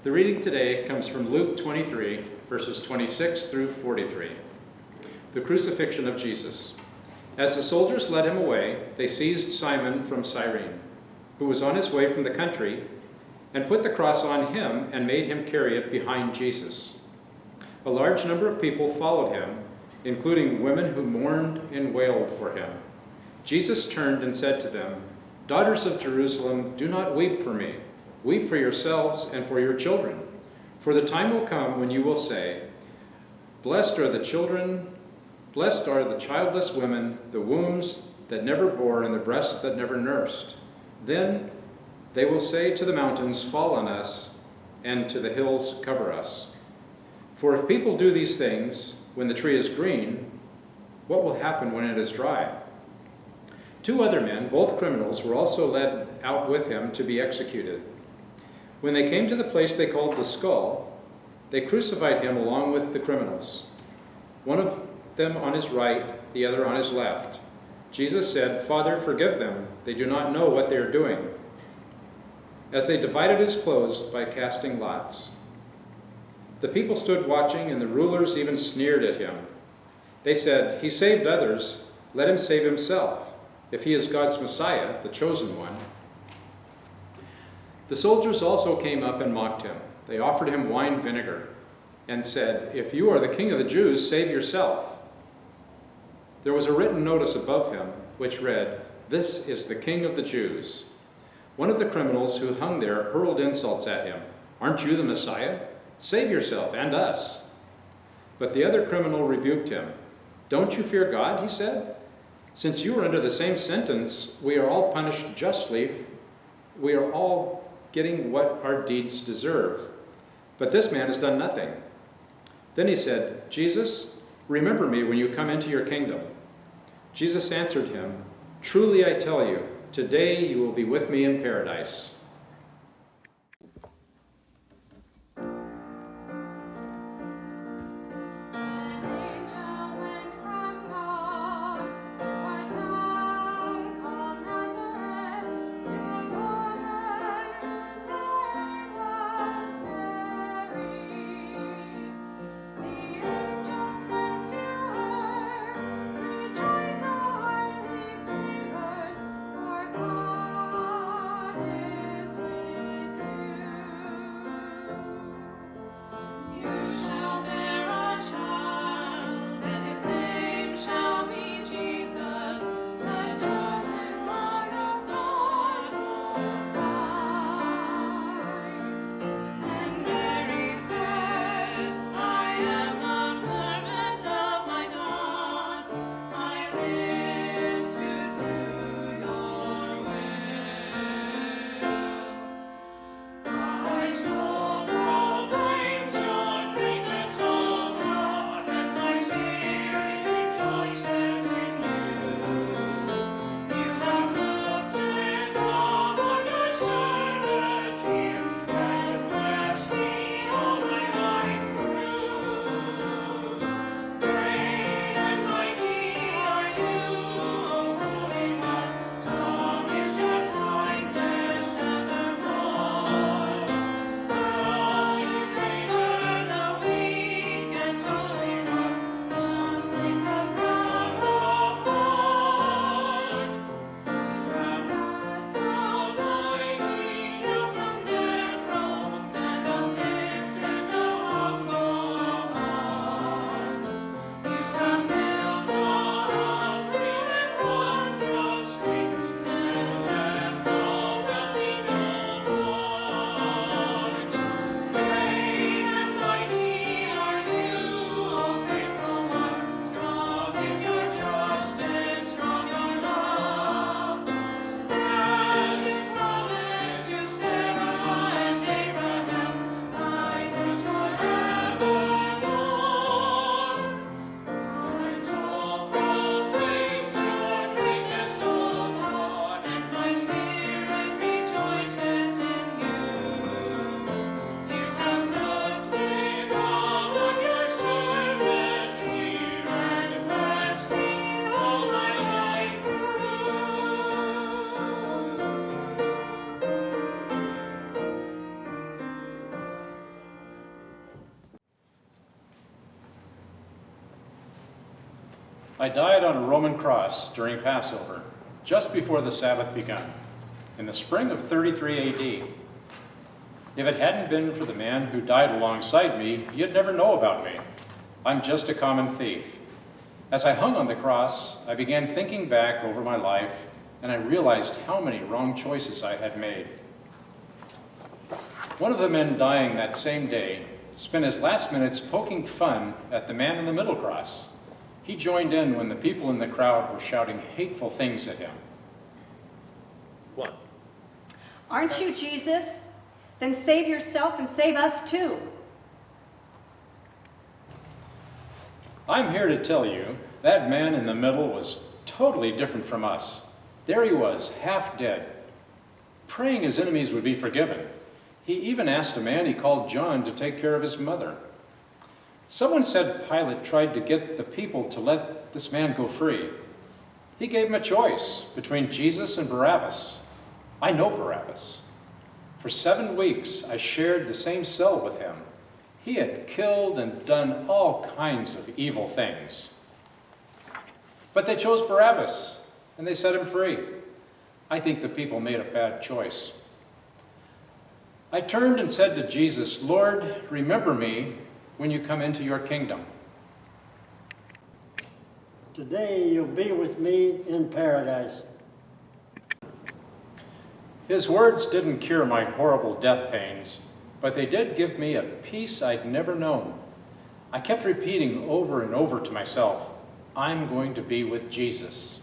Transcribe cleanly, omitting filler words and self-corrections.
The reading today comes from Luke 23, verses 26 through 43. The crucifixion of Jesus. As the soldiers led him away, they seized Simon from Cyrene, who was on his way from the country, and put the cross on him and made him carry it behind Jesus. A large number of people followed him, including women who mourned and wailed for him. Jesus turned and said to them, "Daughters of Jerusalem, do not weep for me. Weep for yourselves and for your children. For the time will come when you will say, Blessed are the childless women, the wombs that never bore and the breasts that never nursed. Then they will say to the mountains, Fall on us, and to the hills, cover us. For if people do these things when the tree is green, what will happen when it is dry?" 2 other men, both criminals, were also led out with him to be executed. When they came to the place they called the Skull, they crucified him along with the criminals, one of them on his right, the other on his left. Jesus said, "Father, forgive them. They do not know what they are doing." As they divided his clothes by casting lots. The people stood watching, and the rulers even sneered at him. They said, "He saved others. Let him save himself, if he is God's Messiah, the chosen one." The soldiers also came up and mocked him. They offered him wine vinegar and said, "If you are the king of the Jews, save yourself." There was a written notice above him which read, "This is the King of the Jews." One of the criminals who hung there hurled insults at him. "Aren't you the Messiah? Save yourself and us." But the other criminal rebuked him. "Don't you fear God?" he said. "Since you are under the same sentence, we are all punished justly. We are all getting what our deeds deserve. But this man has done nothing." Then he said, "Jesus, remember me when you come into your kingdom." Jesus answered him, "Truly I tell you, today you will be with me in paradise." I died on a Roman cross during Passover, just before the Sabbath begun, in the spring of 33 AD. If it hadn't been for the man who died alongside me, you'd never know about me. I'm just a common thief. As I hung on the cross, I began thinking back over my life, and I realized how many wrong choices I had made. One of the men dying that same day spent his last minutes poking fun at the man in the middle cross. He joined in when the people in the crowd were shouting hateful things at him. One. Aren't you Jesus? Then save yourself and save us too. I'm here to tell you that man in the middle was totally different from us. There he was, half dead, praying his enemies would be forgiven. He even asked a man he called John to take care of his mother. Someone said Pilate tried to get the people to let this man go free. He gave him a choice between Jesus and Barabbas. I know Barabbas. For 7 weeks, I shared the same cell with him. He had killed and done all kinds of evil things. But they chose Barabbas, and they set him free. I think the people made a bad choice. I turned and said to Jesus, Lord, remember me when you come into your kingdom. Today you'll be with me in paradise. His words didn't cure my horrible death pains, but they did give me a peace I'd never known. I kept repeating over and over to myself, I'm going to be with Jesus.